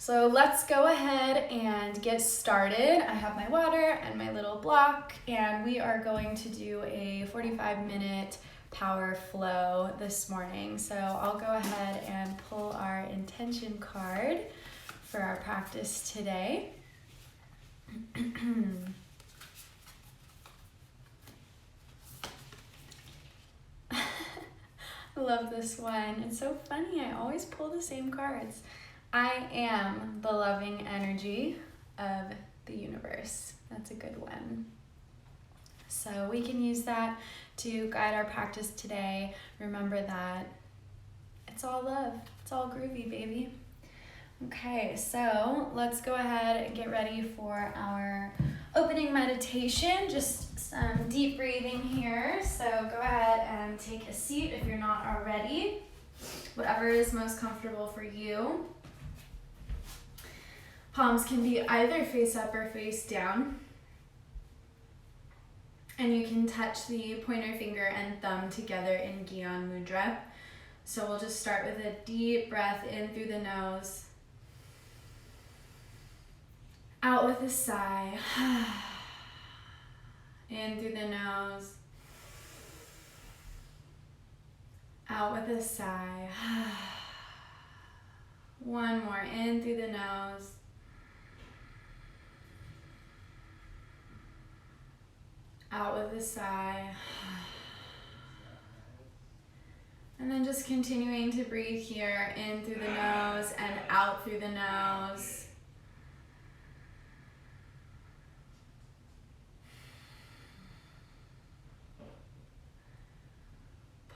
So let's go ahead and get started. I have my water and my little block, and we are going to do a 45-minute power flow this morning. So I'll go ahead and pull our intention card for our practice today. I love this one. It's so funny. I always pull the same cards. I am the loving energy of the universe. That's a good one. So we can use that to guide our practice today. Remember that it's all love. It's all groovy, baby. Okay, so let's go ahead and get ready for our opening meditation. Just some deep breathing here. So go ahead and take a seat if you're not already. Whatever is most comfortable for you. Palms can be either face up or face down. And you can touch the pointer finger and thumb together in Gyan Mudra. So we'll just start with a deep breath in through the nose. Out with a sigh. In through the nose. Out with a sigh. One more, in through the nose. Out with a sigh. And then just continuing to breathe here, in through the nose and out through the nose.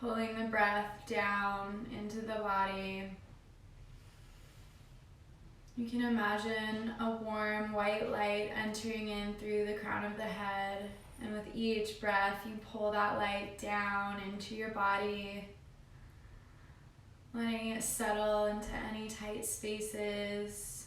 Pulling the breath down into the body. You can imagine a warm white light entering in through the crown of the head. And with each breath, you pull that light down into your body, letting it settle into any tight spaces.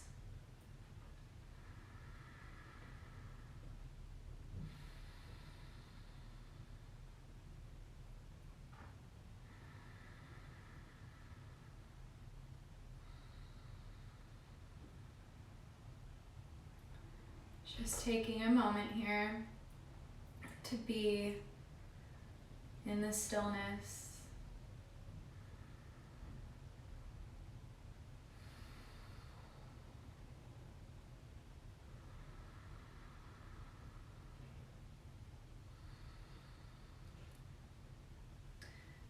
Just taking a moment here to be in the stillness.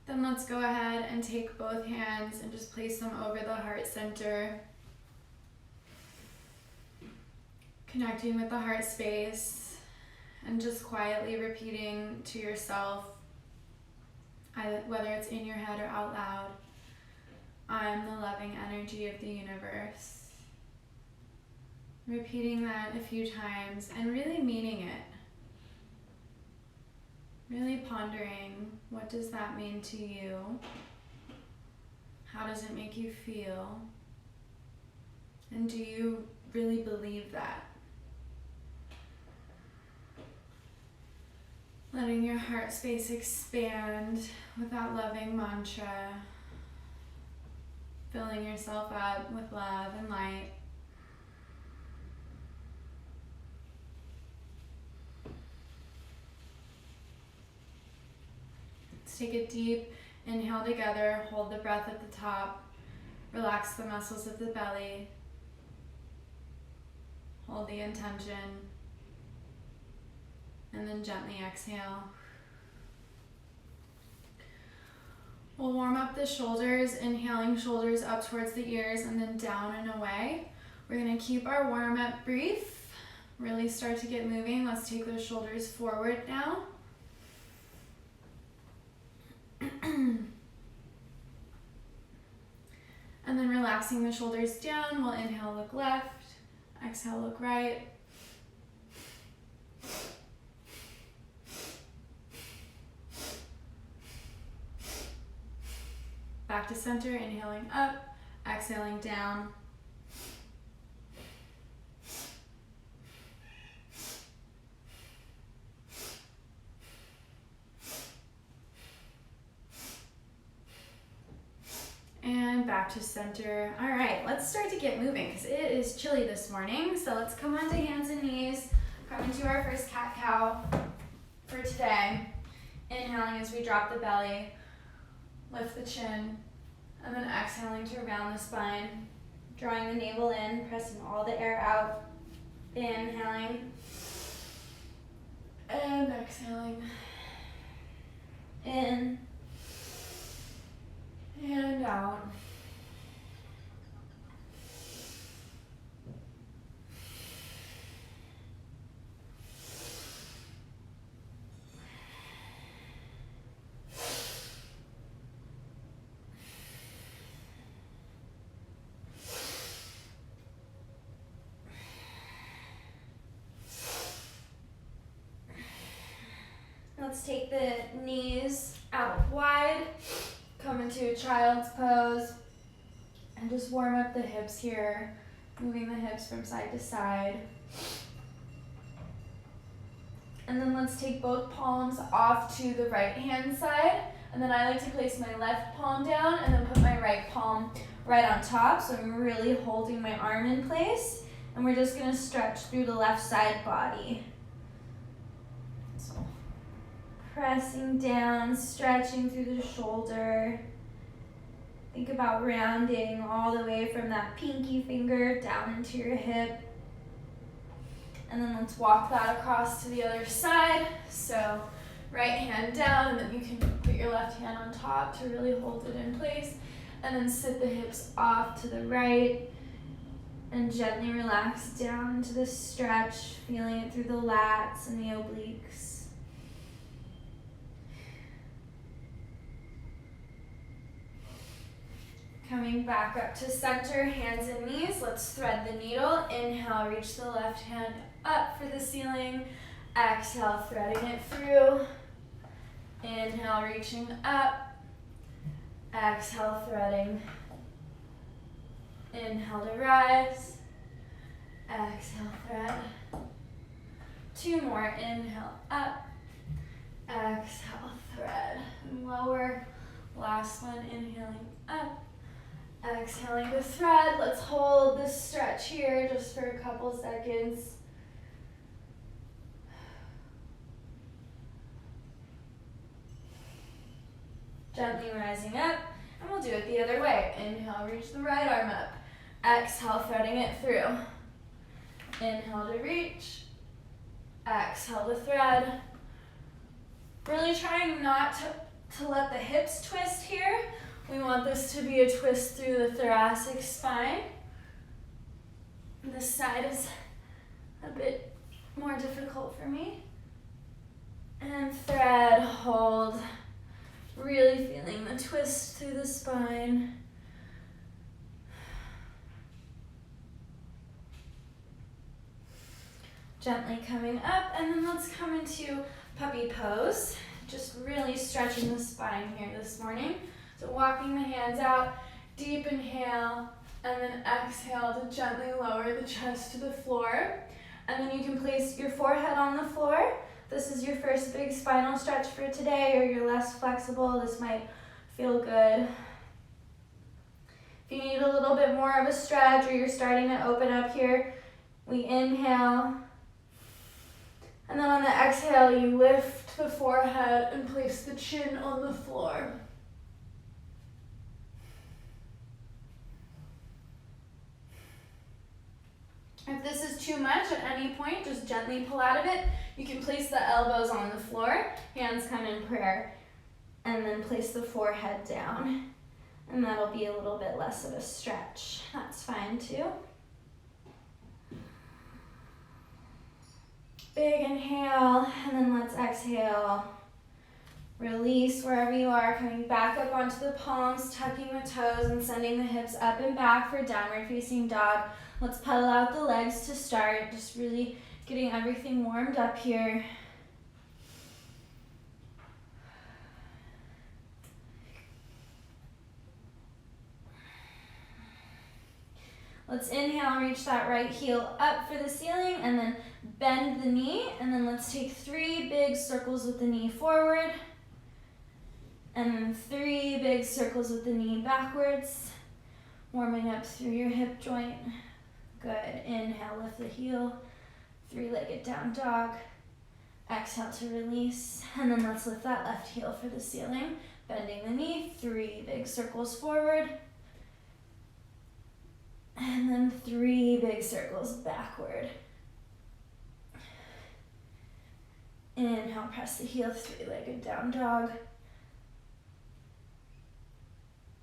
Then let's go ahead and take both hands and just place them over the heart center. Connecting with the heart space. And just quietly repeating to yourself, whether it's in your head or out loud, I am the loving energy of the universe. Repeating that a few times and really meaning it. Really pondering, what does that mean to you? How does it make you feel? And do you really believe that? Letting your heart space expand with that loving mantra. Filling yourself up with love and light. Let's take a deep inhale together. Hold the breath at the top. Relax the muscles of the belly. Hold the intention. And then gently exhale. We'll warm up the shoulders, inhaling shoulders up towards the ears and then down and away. We're gonna keep our warm up brief. Really start to get moving. Let's take those shoulders forward now. And then relaxing the shoulders down, we'll inhale, look left. Exhale, look right. Back to center, inhaling up, exhaling down. And back to center. All right, let's start to get moving because it is chilly this morning. So let's come onto hands and knees. Come into our first cat-cow for today. Inhaling as we drop the belly, lift the chin, and then exhaling to round the spine. Drawing the navel in, pressing all the air out. Inhaling and exhaling. In and out. Let's take the knees out wide, come into a child's pose, and just warm up the hips here, moving the hips from side to side. And then let's take both palms off to the right hand side, and then I like to place my left palm down and then put my right palm right on top, so I'm really holding my arm in place, and we're just gonna stretch through the left side body. So pressing down, stretching through the shoulder. Think about rounding all the way from that pinky finger down into your hip. And then let's walk that across to the other side. So right hand down, and then you can put your left hand on top to really hold it in place. And then sit the hips off to the right and gently relax down into the stretch, feeling it through the lats and the obliques. Coming back up to center, hands and knees. Let's thread the needle. Inhale, reach the left hand up for the ceiling. Exhale, threading it through. Inhale, reaching up. Exhale, threading. Inhale to rise. Exhale, thread. 2 more. Inhale, up. Exhale, thread. And lower. Last one, inhaling up. Exhaling to thread. Let's hold this stretch here just for a couple seconds. Gently rising up, and we'll do it the other way. Inhale, reach the right arm up. Exhale, threading it through. Inhale to reach. Exhale to thread. Really trying not to let the hips twist here. We want this to be a twist through the thoracic spine. This side is a bit more difficult for me. And thread, hold. Really feeling the twist through the spine. Gently coming up, and then let's come into puppy pose. Just really stretching the spine here this morning. So walking the hands out, deep inhale, and then exhale to gently lower the chest to the floor. And then you can place your forehead on the floor. This is your first big spinal stretch for today, or you're less flexible. This might feel good. If you need a little bit more of a stretch, or you're starting to open up here, we inhale. And then on the exhale, you lift the forehead and place the chin on the floor. If this is too much at any point, just gently pull out of it. You can place the elbows on the floor, hands come in prayer, and then place the forehead down. And that'll be a little bit less of a stretch. That's fine too. Big inhale, and then let's exhale. Release wherever you are, coming back up onto the palms, tucking the toes, and sending the hips up and back for downward facing dog. Let's pedal out the legs to start, just really getting everything warmed up here. Let's inhale, reach that right heel up for the ceiling, and then bend the knee, and then let's take 3 big circles with the knee forward. And then 3 big circles with the knee backwards, warming up through your hip joint. Good. Inhale, lift the heel. 3-legged down dog. Exhale to release. And then let's lift that left heel for the ceiling. Bending the knee. 3 big circles forward. And then 3 big circles backward. Inhale, press the heel. 3-legged down dog.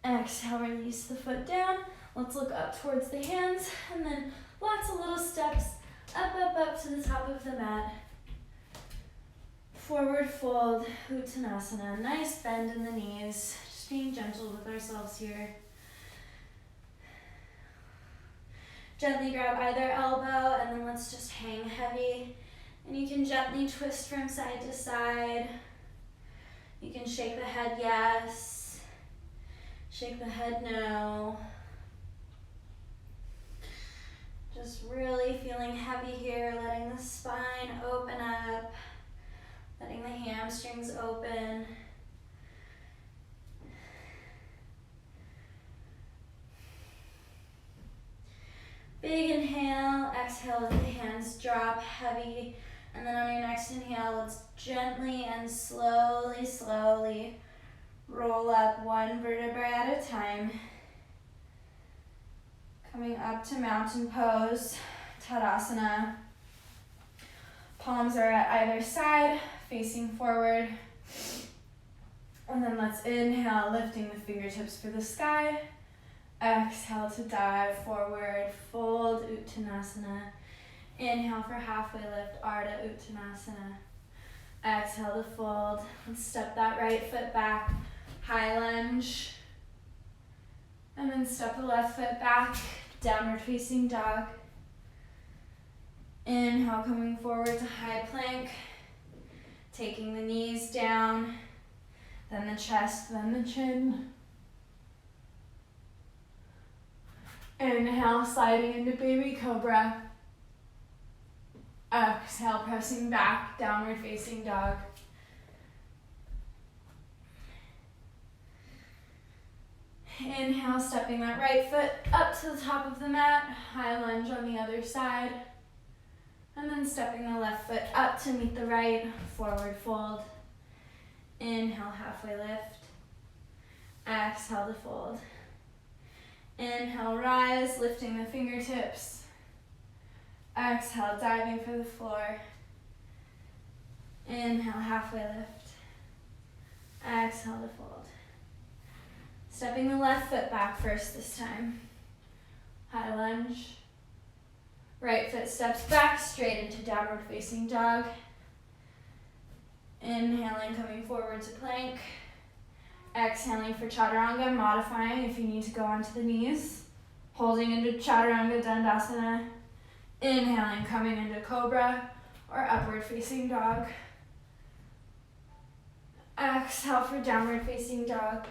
Exhale, release the foot down. Let's look up towards the hands, and then lots of little steps up, up, up to the top of the mat. Forward fold, Uttanasana. Nice bend in the knees. Just being gentle with ourselves here. Gently grab either elbow, and then let's just hang heavy. And you can gently twist from side to side. You can shake the head yes. Shake the head no. Just really feeling heavy here, letting the spine open up, letting the hamstrings open. Big inhale, exhale, let the hands drop heavy. And then on your next inhale, let's gently and slowly, slowly roll up 1 vertebrae at a time. Coming up to mountain pose, Tadasana. Palms are at either side, facing forward. And then let's inhale, lifting the fingertips for the sky. Exhale to dive forward, fold Uttanasana. Inhale for halfway lift, Ardha Uttanasana. Exhale to fold. Let's step that right foot back, high lunge. And then step the left foot back, downward facing dog. Inhale, coming forward to high plank. Taking the knees down, then the chest, then the chin. Inhale, sliding into baby cobra. Exhale, pressing back, downward facing dog. Inhale, stepping that right foot up to the top of the mat, high lunge on the other side. And then stepping the left foot up to meet the right, forward fold. Inhale, halfway lift. Exhale to fold. Inhale, rise, lifting the fingertips. Exhale, diving for the floor. Inhale, halfway lift. Exhale to fold. Stepping the left foot back first this time. High lunge. Right foot steps back straight into downward facing dog. Inhaling, coming forward to plank. Exhaling for chaturanga, modifying if you need to go onto the knees. Holding into chaturanga dandasana. Inhaling, coming into cobra or upward facing dog. Exhale for downward facing dog.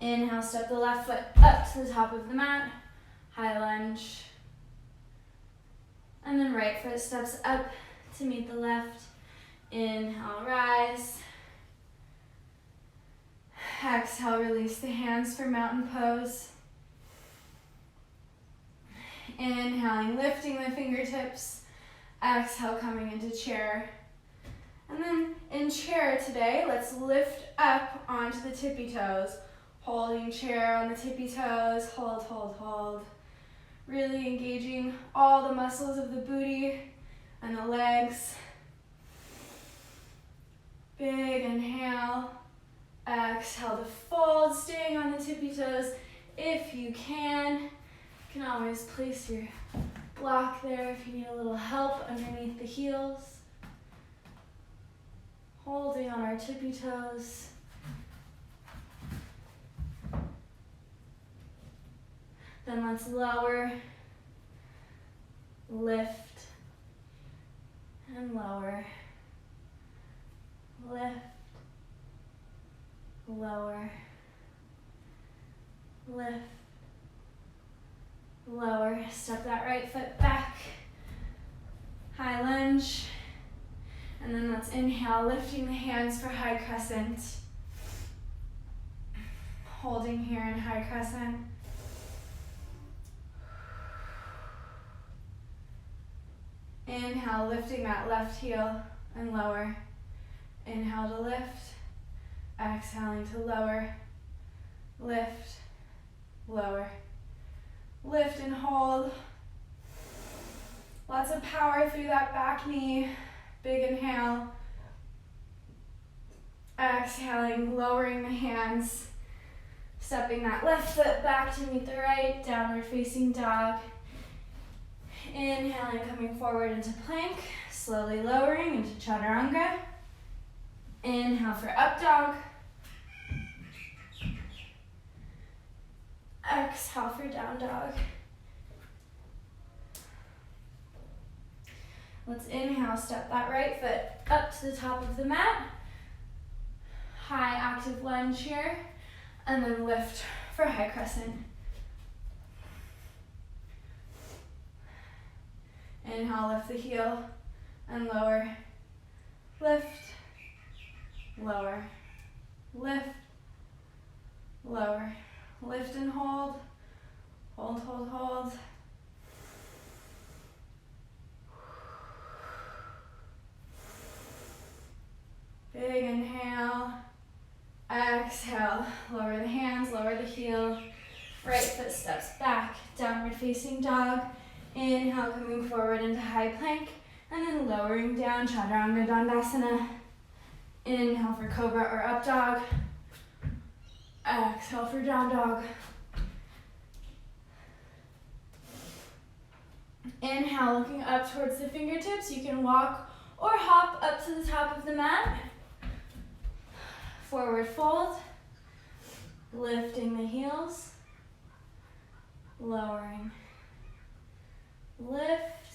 Inhale, step the left foot up to the top of the mat, high lunge. And then right foot steps up to meet the left. Inhale, rise. Exhale, release the hands for mountain pose. Inhaling, lifting the fingertips. Exhale, coming into chair. And then in chair today, let's lift up onto the tippy toes. Holding chair on the tippy toes, hold, hold, hold. Really engaging all the muscles of the booty and the legs. Big inhale, exhale to fold, staying on the tippy toes. If you can always place your block there if you need a little help underneath the heels. Holding on our tippy toes. Then let's lower, lift, and lower, lift, lower, lift, lower. Step that right foot back, high lunge. And then let's inhale, lifting the hands for high crescent. Holding here in high crescent. Inhale, lifting that left heel and lower. Inhale to lift. Exhaling to lower. Lift, lower. Lift and hold. Lots of power through that back knee. Big inhale. Exhaling, lowering the hands. Stepping that left foot back to meet the right. Downward facing dog. Inhaling, coming forward into plank. Slowly lowering into chaturanga. Inhale for up dog. Exhale for down dog. Let's inhale, step that right foot up to the top of the mat. High active lunge here. And then lift for high crescent. Inhale, lift the heel and lower. Lift, lower, lift, lower. Lift and hold. Hold, hold, hold. Big inhale. Exhale. Lower the hands, lower the heel. Right foot steps back. Downward facing dog. Inhale, coming forward into high plank. And then lowering down, chaturanga dandasana. Inhale for cobra or up dog. Exhale for down dog. Inhale, looking up towards the fingertips. You can walk or hop up to the top of the mat. Forward fold. Lifting the heels. Lowering. Lift.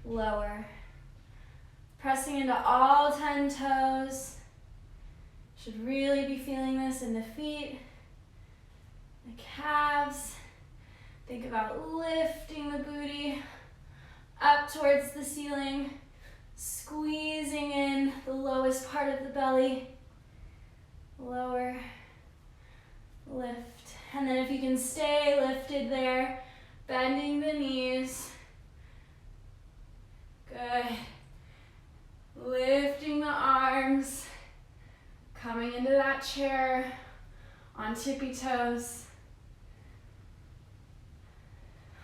Lower. Pressing into all 10 toes. Should really be feeling this in the feet, the calves. Think about lifting the booty up towards the ceiling, squeezing in the lowest part of the belly. Lower, lift. And then if you can stay lifted there, bending the knees. Good. Lifting the arms. Coming into that chair on tippy toes.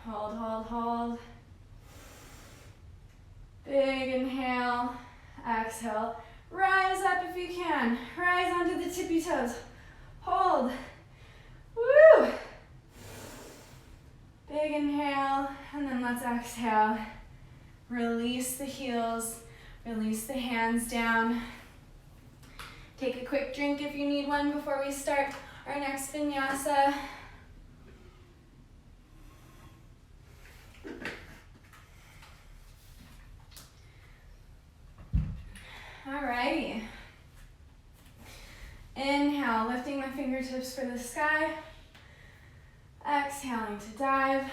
Hold, hold, hold. Big inhale. Exhale. Rise up if you can. Rise onto the tippy toes. Hold. Woo! Big inhale. And then let's exhale. Release the heels. Release the hands down. Take a quick drink if you need one before we start our next vinyasa. Alrighty. Inhale, lifting my fingertips for the sky. Exhaling to dive.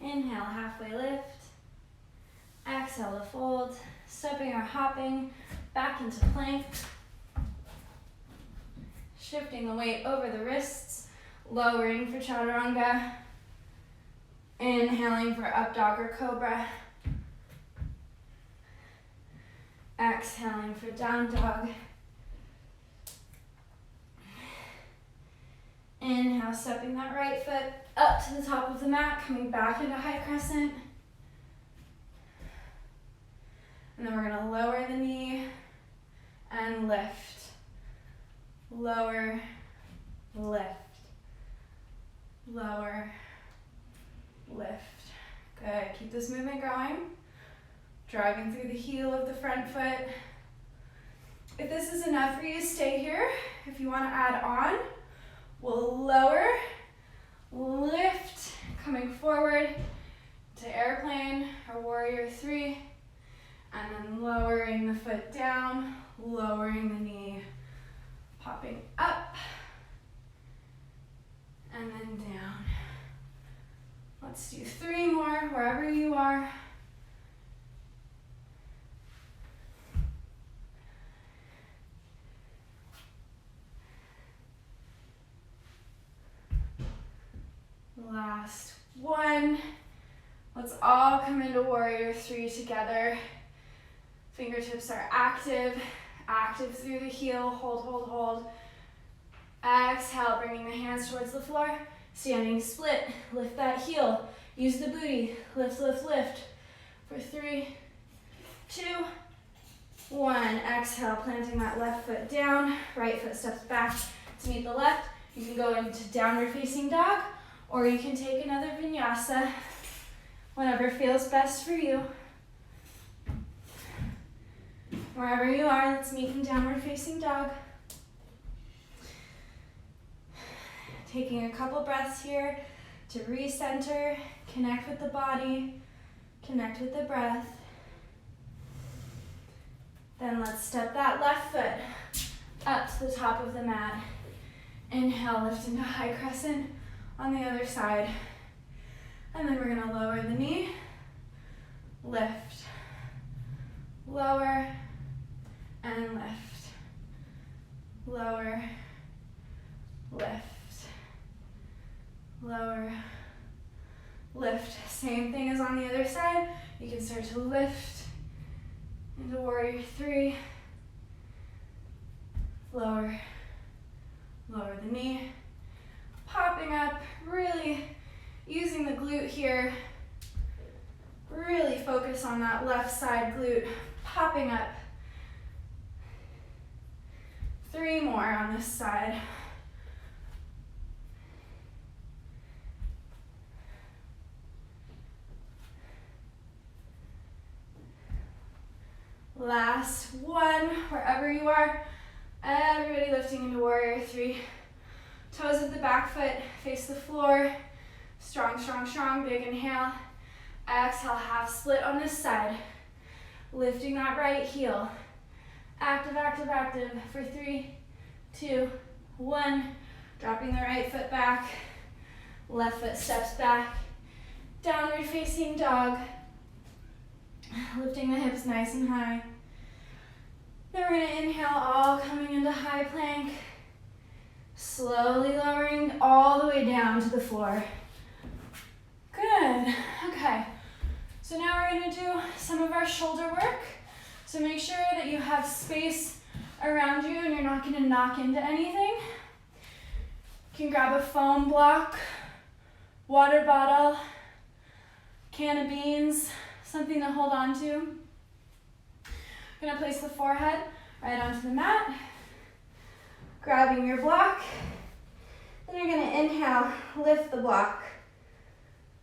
Inhale, halfway lift. Exhale to fold. Stepping or hopping back into plank. Shifting the weight over the wrists. Lowering for chaturanga. Inhaling for up dog or cobra. Exhaling for down dog. Inhale, stepping that right foot up to the top of the mat, coming back into high crescent. And then we're gonna lower the knee and lift. Lower, lift. Lower, lift. Good, keep this movement going. Driving through the heel of the front foot. If this is enough for you, stay here. If you want to add on, we'll lower, lift, coming forward to airplane or warrior 3, and then lowering the foot down, lowering the knee, popping up, and then down. Let's do 3 more wherever you are. come into warrior three together. Fingertips are active through the heel, hold, hold, hold. Exhale, bringing the hands towards the floor. Standing split, lift that heel. Use the booty, lift, lift, lift. For 3, 2, 1. Exhale, planting that left foot down. Right foot steps back to meet the left. You can go into downward facing dog, or you can take another vinyasa, whatever feels best for you. Wherever you are, let's meet in downward facing dog. Taking a couple breaths here to recenter, connect with the body, connect with the breath. Then let's step that left foot up to the top of the mat. Inhale, lift into high crescent on the other side. And then we're gonna lower the knee, lift, lower, and lift, lower, lift, lower, lift. Same thing as on the other side. You can start to lift into warrior three, lower, lower the knee, popping up, really using the glute here. Really focus on that left side glute, popping up. 3 more on this side. Last one, wherever you are. Everybody lifting into warrior three. Toes of the back foot face the floor. Strong, strong, strong. Big inhale. Exhale, half split on this side. Lifting that right heel. Active, active, active for 3, 2, 1. Dropping the right foot back. Left foot steps back. Downward facing dog. Lifting the hips nice and high. Then we're going to inhale, all coming into high plank. Slowly lowering all the way down to the floor. Good. Okay. So now we're going to do some of our shoulder work. So make sure that you have space around you and you're not going to knock into anything. You can grab a foam block, water bottle, can of beans, something to hold on to. I'm going to place the forehead right onto the mat, grabbing your block. Then you're going to inhale, lift the block,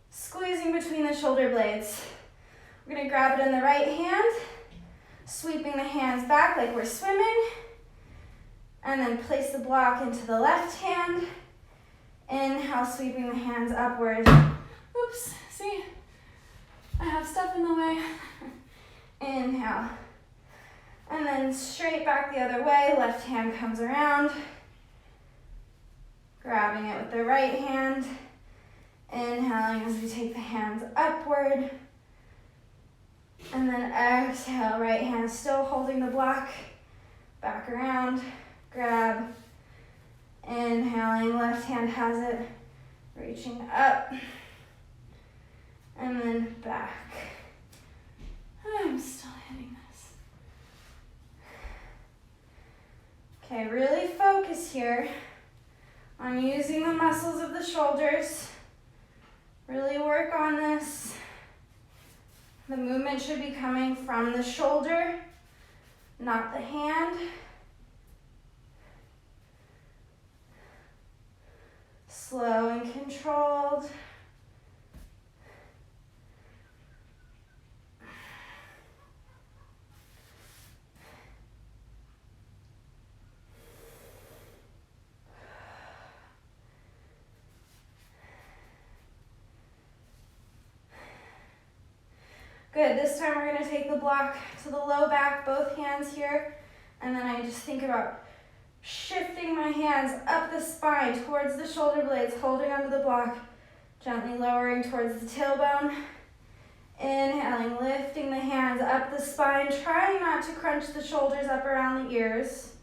squeezing between the shoulder blades. We're going to grab it in the right hand, sweeping the hands back like we're swimming, and then place the block into the left hand. Inhale, sweeping the hands upward. Oops, see? I have stuff in the way. Inhale. And then straight back the other way, left hand comes around. Grabbing it with the right hand. Inhaling as we take the hands upward. And then exhale, right hand still holding the block. Back around, grab. Inhaling, left hand has it. Reaching up. And then back. I'm still hitting this. Okay, really focus here on using the muscles of the shoulders. Really work on this. The movement should be coming from the shoulder, not the hand. Slow and controlled. Good, this time we're gonna take the block to the low back, both hands here, and then I just think about shifting my hands up the spine towards the shoulder blades, holding onto the block, gently lowering towards the tailbone. Inhaling, lifting the hands up the spine, trying not to crunch the shoulders up around the ears.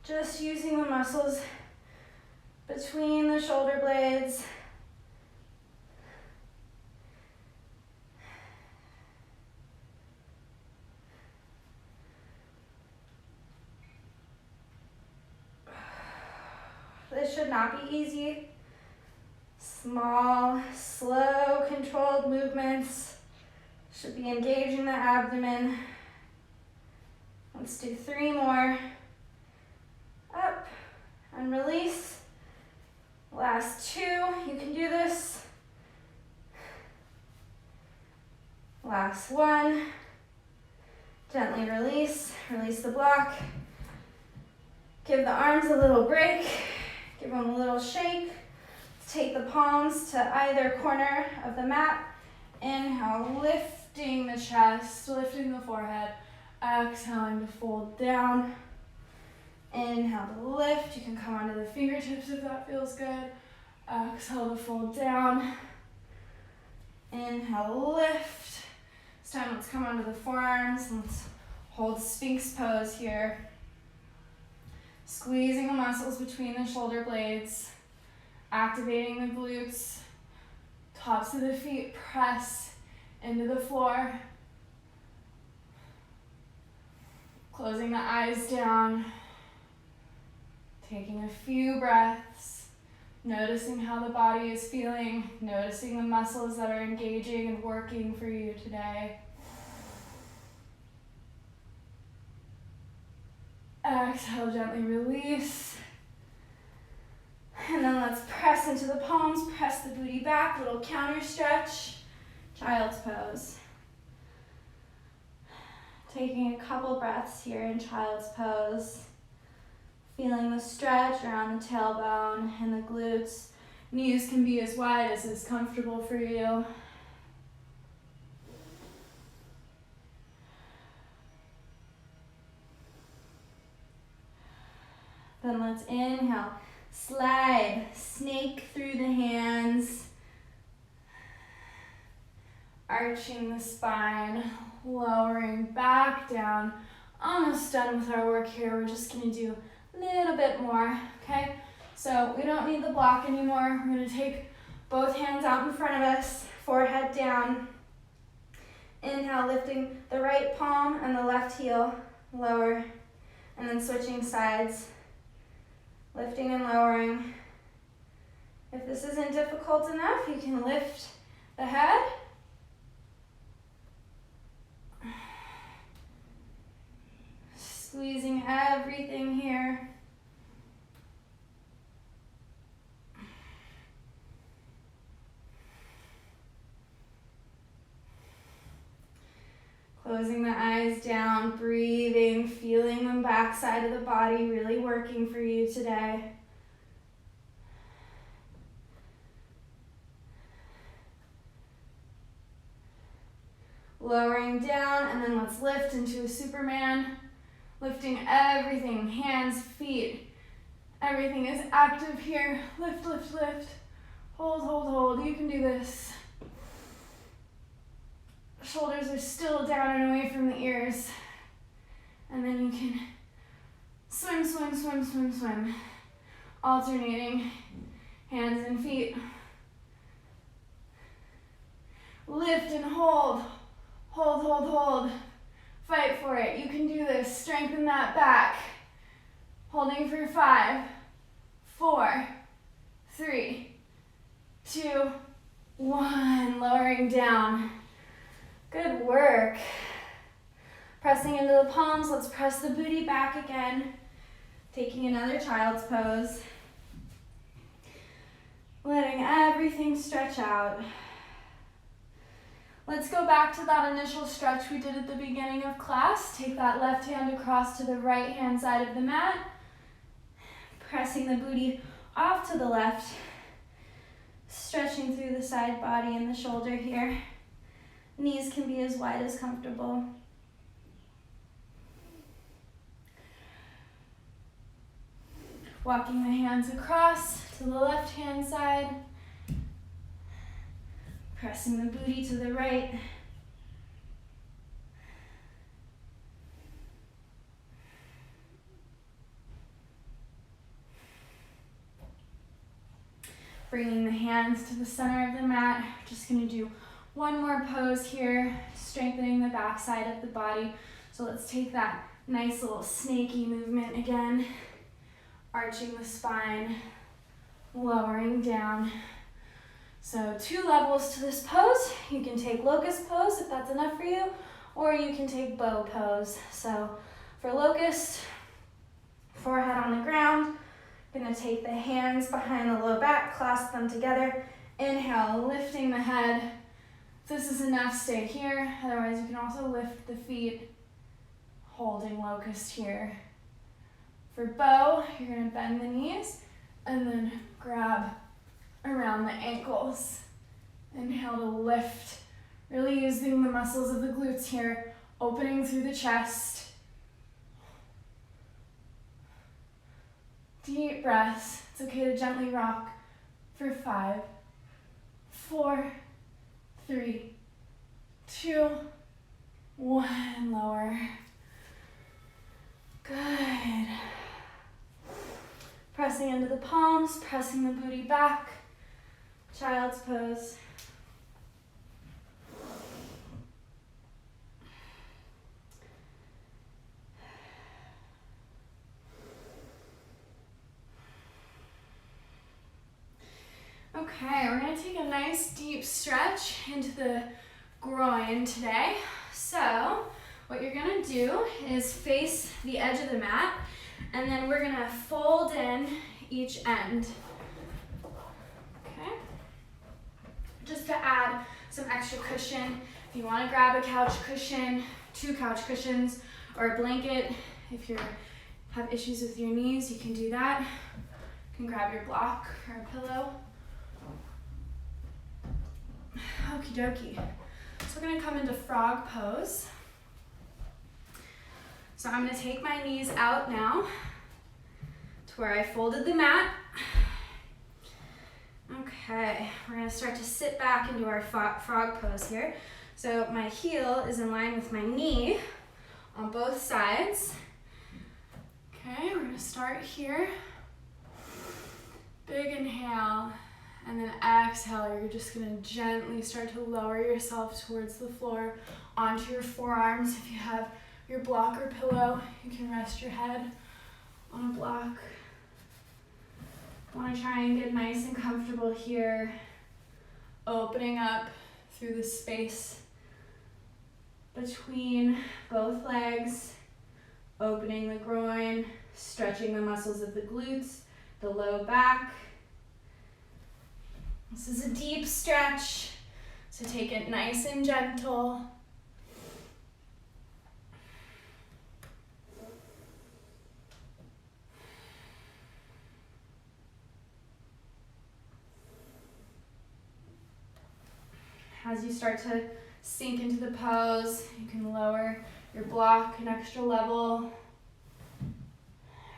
Just using the muscles between the shoulder blades. This should not be easy. Small, slow, controlled movements should be engaging the abdomen. Let's do 3 more. Up and release. Last 2, you can do this. Last 1. Gently release, release the block. Give the arms a little break, give them a little shake. Take the palms to either corner of the mat. Inhale, lifting the chest, lifting the forehead. Exhaling to fold down. Inhale to lift. You can come onto the fingertips if that feels good. Exhale to fold down. Inhale, lift. This time let's come onto the forearms. Let's hold Sphinx pose here. Squeezing the muscles between the shoulder blades. Activating the glutes. Tops of the feet press into the floor. Closing the eyes down. Taking a few breaths. Noticing how the body is feeling. Noticing the muscles that are engaging and working for you today. Exhale, gently release. And then let's press into the palms, press the booty back, little counter stretch, child's pose. Taking a couple breaths here in child's pose. Feeling the stretch around the tailbone and the glutes. Knees can be as wide as is comfortable for you. Then let's inhale, slide, snake through the hands, arching the spine, lowering back down. Almost done with our work here. We're just gonna do a little bit more, okay? So we don't need the block anymore. We're gonna take both hands out in front of us, forehead down. Inhale, lifting the right palm and the left heel, lower, and then switching sides. Lifting and lowering. If this isn't difficult enough, you can lift the head. Squeezing everything here. Closing the eyes down, breathing, feeling the back side of the body really working for you today. Lowering down, and then let's lift into a Superman. Lifting everything, hands, feet. Everything is active here. Lift, lift, lift. Hold, hold, hold. You can do this. Shoulders are still down and away from the ears. And then you can swim, swim, swim, swim, swim. Alternating hands and feet. Lift and hold. Hold, hold, hold. Fight for it. You can do this. Strengthen that back. Holding for 5, 4, 3, 2, 1. Lowering down. Good work. Pressing into the palms. Let's press the booty back again. Taking another child's pose. Letting everything stretch out. Let's go back to that initial stretch we did at the beginning of class. Take that left hand across to the right hand side of the mat. Pressing the booty off to the left. Stretching through the side body and the shoulder here. Knees can be as wide as comfortable. Walking the hands across to the left hand side. Pressing the booty to the right. Bringing the hands to the center of the mat. Just going to do one more pose here, strengthening the back side of the body. So let's take that nice little snaky movement again. Arching the spine, lowering down. So 2 levels to this pose. You can take locust pose if that's enough for you, or you can take bow pose. So for locust, forehead on the ground, gonna take the hands behind the low back, clasp them together. Inhale, lifting the head. If this is enough, stay here. Otherwise, you can also lift the feet, holding locust here. For bow, you're gonna bend the knees and then grab around the ankles. Inhale to lift, really using the muscles of the glutes here, opening through the chest. Deep breaths. It's okay to gently rock for 5, 4, 3, 2, 1. Lower. Good. Pressing into the palms, pressing the booty back. Child's pose. Okay, we're gonna take a nice deep stretch into the groin today. So, what you're gonna do is face the edge of the mat, and then we're gonna fold in each end. Okay? Just to add some extra cushion. If you wanna grab a couch cushion, 2 couch cushions, or a blanket, if you have issues with your knees, you can do that. You can grab your block or a pillow. Okie dokie. So we're gonna come into frog pose. So I'm gonna take my knees out now to where I folded the mat. Okay, we're gonna start to sit back into our frog pose here. So my heel is in line with my knee on both sides. Okay, we're gonna start here. Big inhale. And then exhale, you're just gonna gently start to lower yourself towards the floor onto your forearms. If you have your block or pillow, you can rest your head on a block. Wanna try and get nice and comfortable here, opening up through the space between both legs, opening the groin, stretching the muscles of the glutes, the low back. This is a deep stretch, so take it nice and gentle. As you start to sink into the pose, you can lower your block an extra level.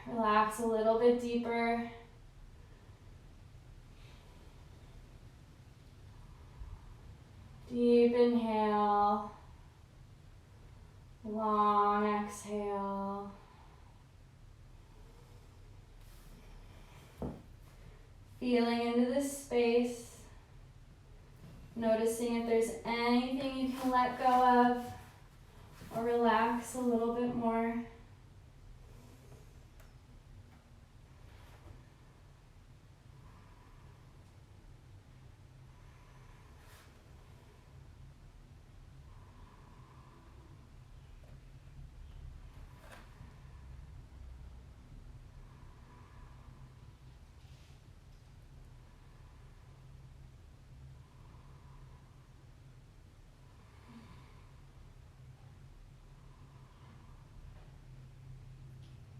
Relax a little bit deeper. Deep inhale, long exhale. Feeling into this space, noticing if there's anything you can let go of or relax a little bit more.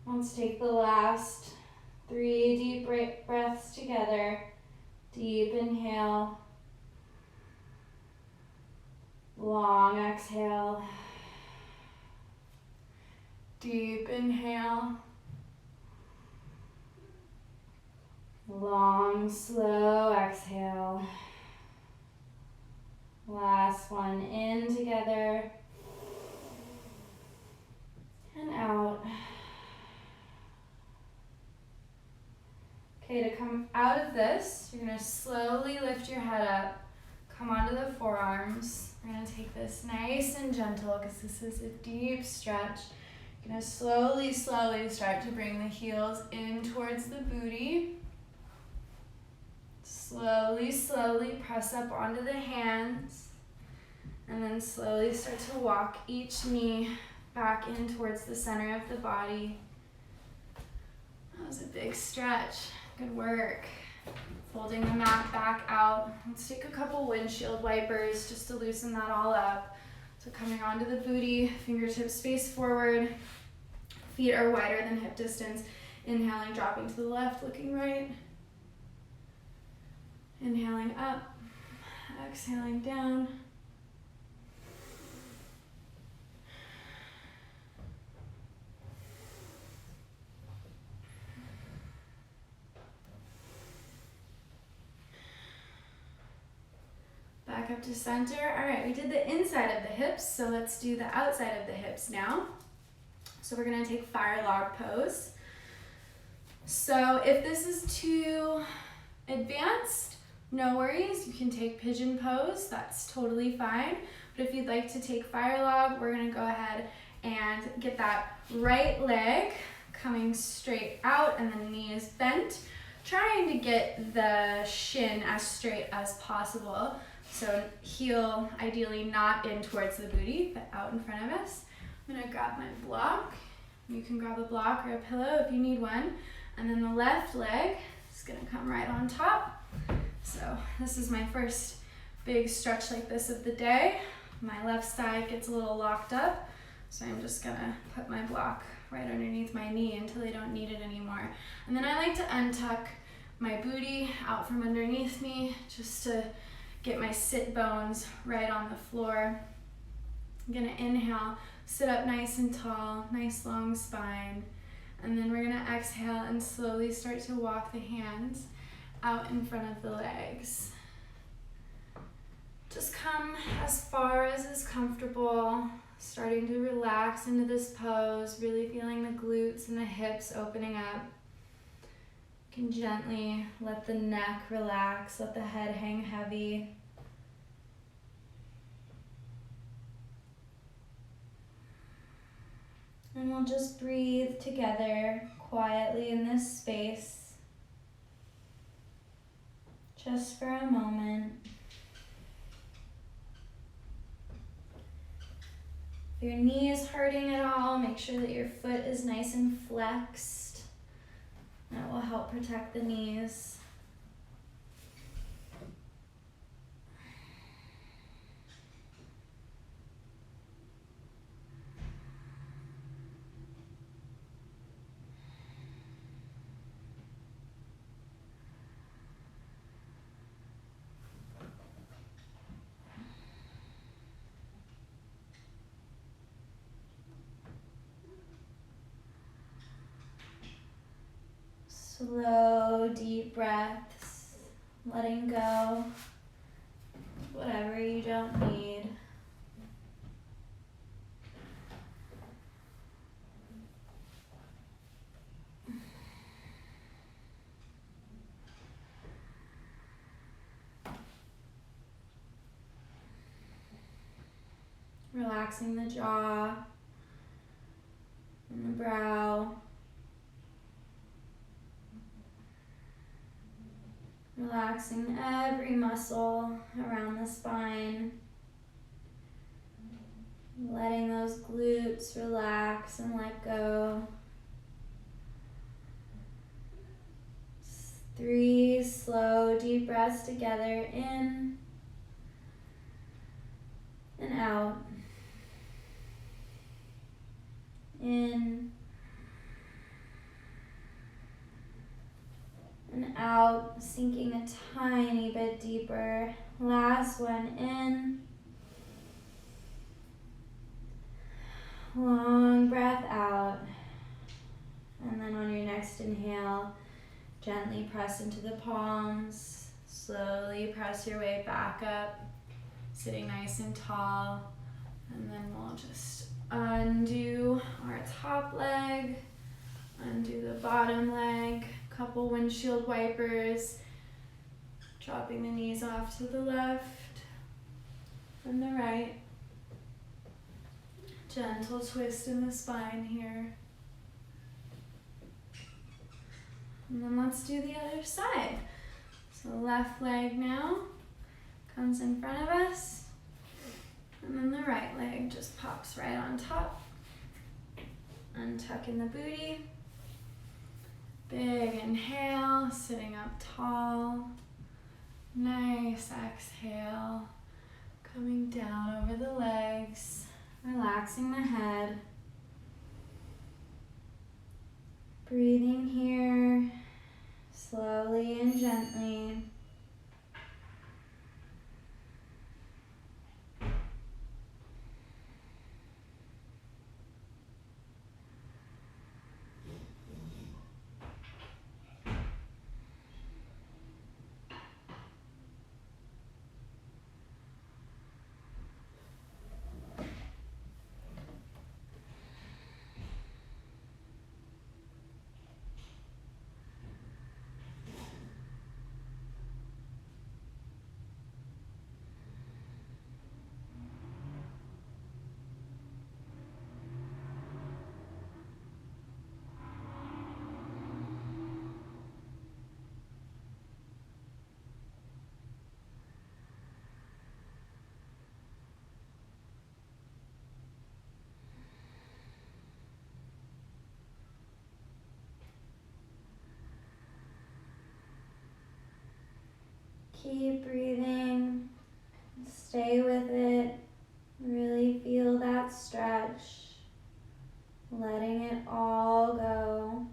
Let's take the last 3 deep breaths together. Deep inhale. Long exhale. Deep inhale. Long, slow exhale. Last one in together. And out. Okay, to come out of this, you're gonna slowly lift your head up, come onto the forearms. We're gonna take this nice and gentle because this is a deep stretch. You're gonna slowly start to bring the heels in towards the booty. Slowly, slowly press up onto the hands, and then slowly start to walk each knee back in towards the center of the body. That was a big stretch. Good work. Folding the mat back out. Let's take a couple windshield wipers just to loosen that all up. So coming onto the booty, fingertips face forward. Feet are wider than hip distance. Inhaling, dropping to the left, looking right. Inhaling up, exhaling down. Back up to center. All right, we did the inside of the hips, so let's do the outside of the hips now. So we're gonna take fire log pose. So if this is too advanced, no worries, you can take pigeon pose, that's totally fine. But if you'd like to take fire log, we're gonna go ahead and get that right leg coming straight out and the knee is bent, trying to get the shin as straight as possible. So heel ideally not in towards the booty, but out in front of us. I'm gonna grab my block. You can grab a block or a pillow if you need one. And then the left leg is gonna come right on top. So this is my first big stretch like this of the day. My left side gets a little locked up, so I'm just gonna put my block right underneath my knee until I don't need it anymore. And then I like to untuck my booty out from underneath me just to get my sit bones right on the floor. I'm gonna inhale, sit up nice and tall, nice long spine. And then we're gonna exhale and slowly start to walk the hands out in front of the legs. Just come as far as is comfortable, starting to relax into this pose, really feeling the glutes and the hips opening up. You can gently let the neck relax, let the head hang heavy. And we'll just breathe together quietly in this space. Just for a moment. If your knee is hurting at all, make sure that your foot is nice and flexed. That will help protect the knees. Slow, deep breaths, letting go whatever you don't need. Relaxing the jaw and the brow. Relaxing every muscle around the spine. Letting those glutes relax and let go. 3 slow, deep breaths together, in and out. In and out, sinking a tiny bit deeper. Last one, in. Long breath out. And then on your next inhale, gently press into the palms. Slowly press your way back up, sitting nice and tall. And then we'll just undo our top leg, undo the bottom leg. Couple windshield wipers, dropping the knees off to the left and the right. Gentle twist in the spine here. And then let's do the other side. So So the left leg now comes in front of us, and then the right leg just pops right on top. Untucking the booty. Big inhale, sitting up tall. Nice exhale, coming down over the legs, relaxing the head. Breathing here, slowly and gently. Keep breathing, stay with it, really feel that stretch, letting it all go.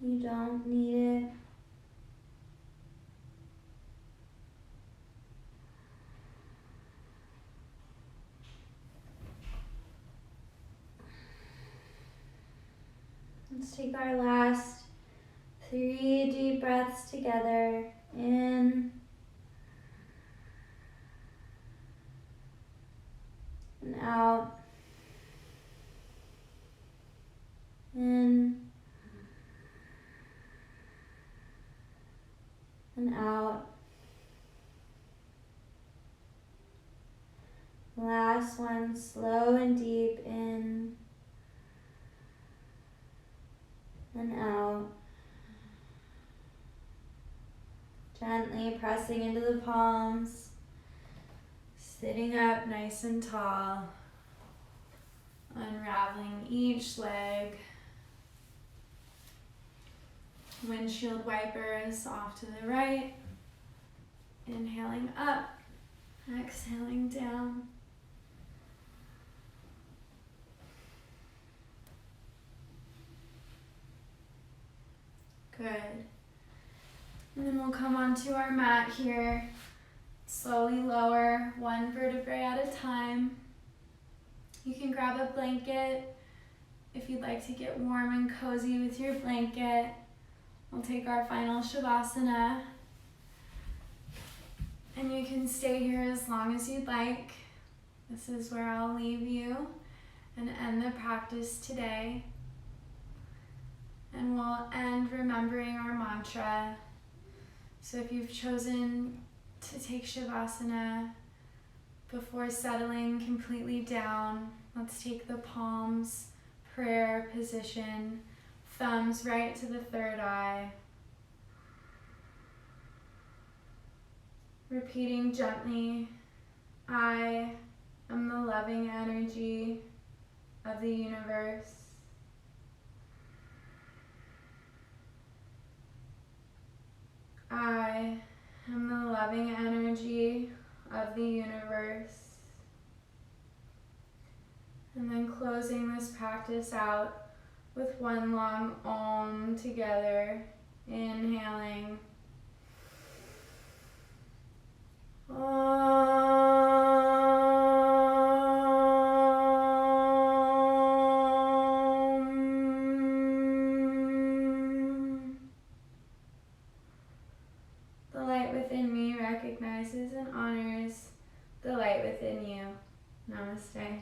You don't need it. Let's take our last 3 deep breaths together. In and out. In and out. Last one, slow and deep. In and out. Gently pressing into the palms, sitting up nice and tall, unraveling each leg. Windshield wipers off to the right, inhaling up, exhaling down. Good. And then we'll come onto our mat here. Slowly lower 1 vertebrae at a time. You can grab a blanket if you'd like to get warm and cozy with your blanket. We'll take our final Shavasana. And you can stay here as long as you'd like. This is where I'll leave you and end the practice today. And we'll end remembering our mantra. So if you've chosen to take Shavasana before settling completely down, let's take the palms, prayer position, thumbs right to the third eye. Repeating gently, I am the loving energy of the universe. I am the loving energy of the universe. And then closing this practice out with one long Om together. Inhaling. The light within me recognizes and honors the light within you. Namaste.